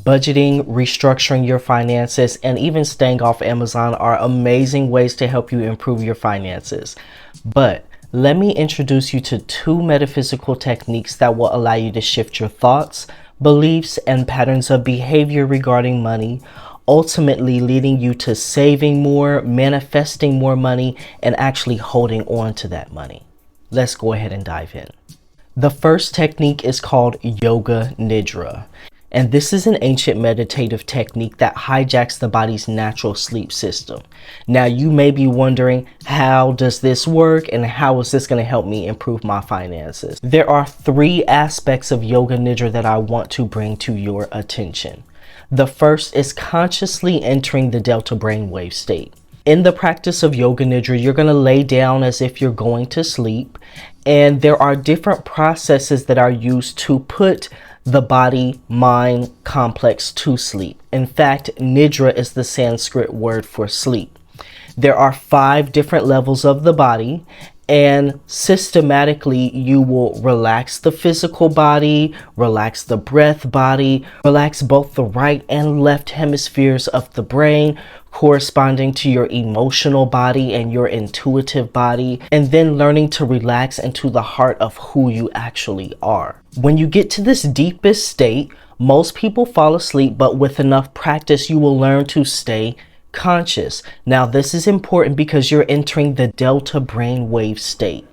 Budgeting, restructuring your finances, and even staying off Amazon are amazing ways to help you improve your finances. But let me introduce you to 2 metaphysical techniques that will allow you to shift your thoughts, beliefs, and patterns of behavior regarding money, ultimately leading you to saving more, manifesting more money, and actually holding on to that money. Let's go ahead and dive in. The first technique is called Yoga Nidra. And this is an ancient meditative technique that hijacks the body's natural sleep system. Now, you may be wondering, how does this work and how is this going to help me improve my finances? There are 3 aspects of Yoga Nidra that I want to bring to your attention. The first is consciously entering the delta brainwave state. In the practice of Yoga Nidra, you're going to lay down as if you're going to sleep, and there are different processes that are used to put the body-mind complex to sleep. In fact, Nidra is the Sanskrit word for sleep. There are 5 different levels of the body, and systematically you will relax the physical body, relax the breath body, relax both the right and left hemispheres of the brain, corresponding to your emotional body and your intuitive body, and then learning to relax into the heart of who you actually are. When you get to this deepest state, most people fall asleep, but with enough practice, you will learn to stay conscious. Now, this is important because you're entering the delta brainwave state.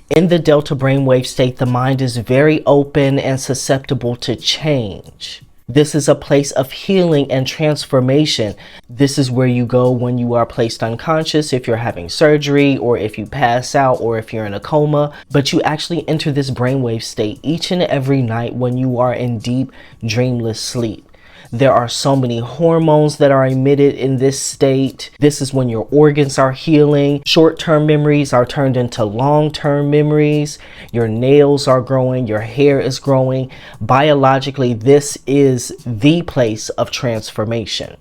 In the delta brainwave state, the mind is very open and susceptible to change. This is a place of healing and transformation. This is where you go when you are placed unconscious, if you're having surgery, or if you pass out, or if you're in a coma. But you actually enter this brainwave state each and every night when you are in deep, dreamless sleep. There are so many hormones that are emitted in this state. This is when your organs are healing. Short-term memories are turned into long-term memories. Your nails are growing. Your hair is growing. Biologically, this is the place of transformation.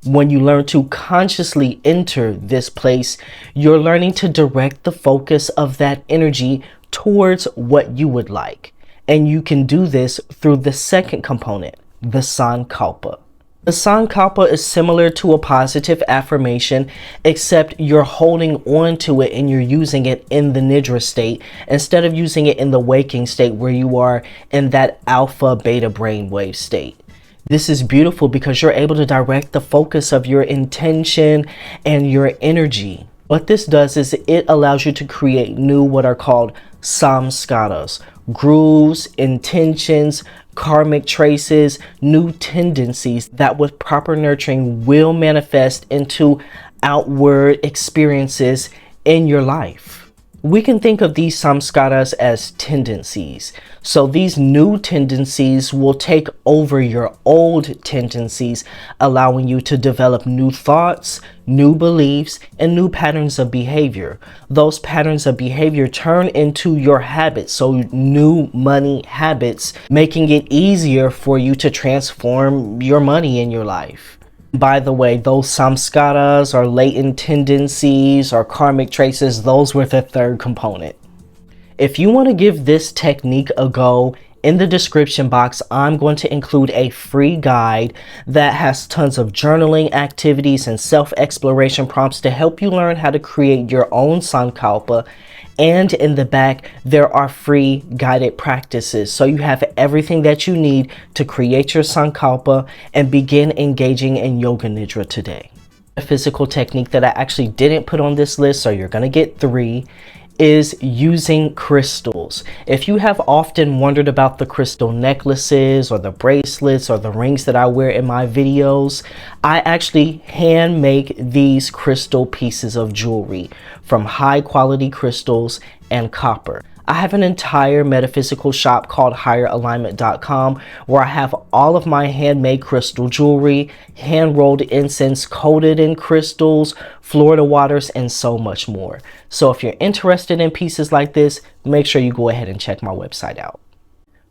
When you learn to consciously enter this place, you're learning to direct the focus of that energy towards what you would like. And you can do this through the second component, the Sankalpa. The Sankalpa is similar to a positive affirmation, except you're holding on to it and you're using it in the Nidra state instead of using it in the waking state where you are in that alpha beta brainwave state. This is beautiful because you're able to direct the focus of your intention and your energy. What this does is it allows you to create new, what are called samskaras, grooves, intentions, karmic traces, new tendencies that with proper nurturing will manifest into outward experiences in your life. We can think of these samskaras as tendencies. So these new tendencies will take over your old tendencies, allowing you to develop new thoughts, new beliefs, and new patterns of behavior. Those patterns of behavior turn into your habits, so new money habits, making it easier for you to transform your money in your life. By the way, those samskaras or latent tendencies or karmic traces, those were the third component. If you want to give this technique a go, in the description box, I'm going to include a free guide that has tons of journaling activities and self-exploration prompts to help you learn how to create your own Sankalpa. And in the back, there are free guided practices. So you have everything that you need to create your Sankalpa and begin engaging in Yoga Nidra today. A physical technique that I actually didn't put on this list, so you're going to get 3, is using crystals. If you have often wondered about the crystal necklaces or the bracelets or the rings that I wear in my videos, I actually hand make these crystal pieces of jewelry from high quality crystals and copper. I have an entire metaphysical shop called HIYERAlignment.com where I have all of my handmade crystal jewelry, hand-rolled incense coated in crystals, Florida waters, and so much more. So if you're interested in pieces like this, make sure you go ahead and check my website out.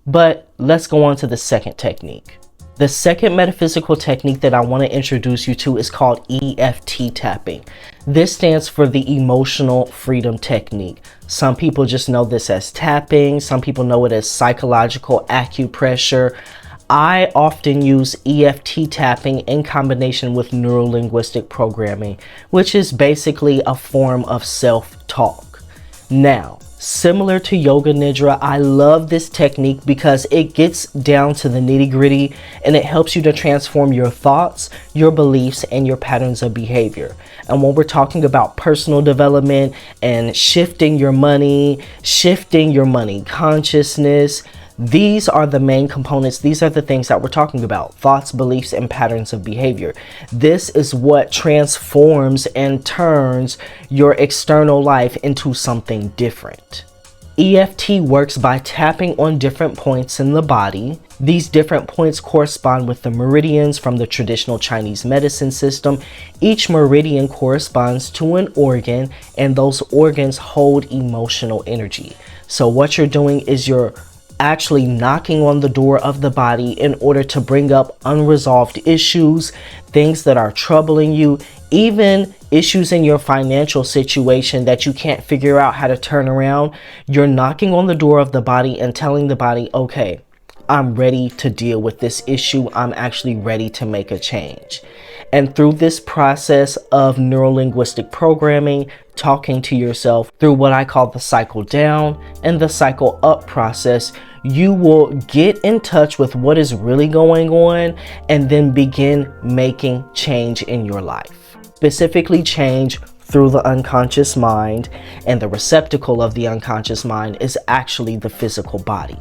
But let's go on to the second technique. The second metaphysical technique that I want to introduce you to is called EFT tapping. This stands for the emotional freedom technique. Some people just know this as tapping. Some people know it as psychological acupressure. I often use EFT tapping in combination with neuro-linguistic programming, which is basically a form of self-talk. Now, similar to Yoga Nidra, I love this technique because it gets down to the nitty-gritty and it helps you to transform your thoughts, your beliefs, and your patterns of behavior. And when we're talking about personal development and shifting your money consciousness, these are the main components. These are the things that we're talking about: thoughts, beliefs, and patterns of behavior. This is what transforms and turns your external life into something different. EFT works by tapping on different points in the body. These different points correspond with the meridians from the traditional Chinese medicine system. Each meridian corresponds to an organ, and those organs hold emotional energy. So what you're doing is you're actually knocking on the door of the body in order to bring up unresolved issues, things that are troubling you, even issues in your financial situation that you can't figure out how to turn around. You're knocking on the door of the body and telling the body, okay, I'm ready to deal with this issue. I'm actually ready to make a change. And through this process of neuro-linguistic programming, talking to yourself through what I call the cycle down and the cycle up process, you will get in touch with what is really going on and then begin making change in your life. Specifically change through the unconscious mind, and the receptacle of the unconscious mind is actually the physical body.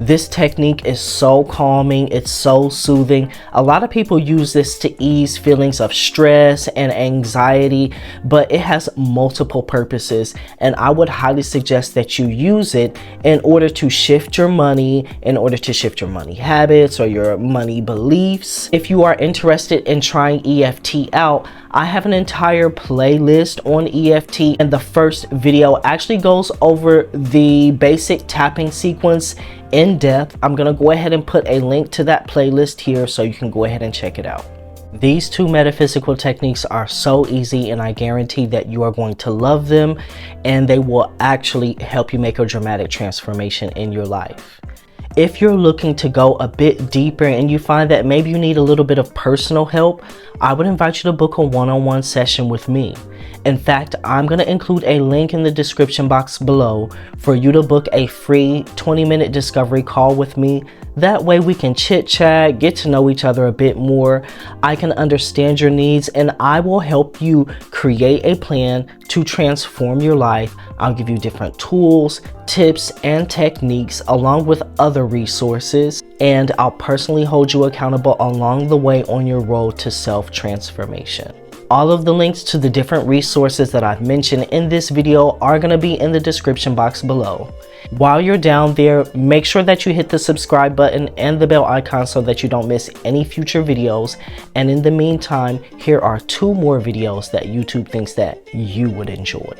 This technique is so calming, it's so soothing. A lot of people use this to ease feelings of stress and anxiety, but it has multiple purposes, and I would highly suggest that you use it in order to shift your money, in order to shift your money habits or your money beliefs. If you are interested in trying EFT out, I have an entire playlist on EFT, and the first video actually goes over the basic tapping sequence in depth. I'm gonna go ahead and put a link to that playlist here so you can go ahead and check it out. These two metaphysical techniques are so easy, and I guarantee that you are going to love them, and they will actually help you make a dramatic transformation in your life. If you're looking to go a bit deeper and you find that maybe you need a little bit of personal help, I would invite you to book a one-on-one session with me. In fact, I'm going to include a link in the description box below for you to book a free 20-minute discovery call with me. That way we can chit-chat, get to know each other a bit more. I can understand your needs, and I will help you create a plan to transform your life. I'll give you different tools, tips, and techniques along with other resources, and I'll personally hold you accountable along the way on your road to self-transformation. All of the links to the different resources that I've mentioned in this video are going to be in the description box below. While you're down there, make sure that you hit the subscribe button and the bell icon so that you don't miss any future videos. And in the meantime, here are 2 more videos that YouTube thinks that you would enjoy.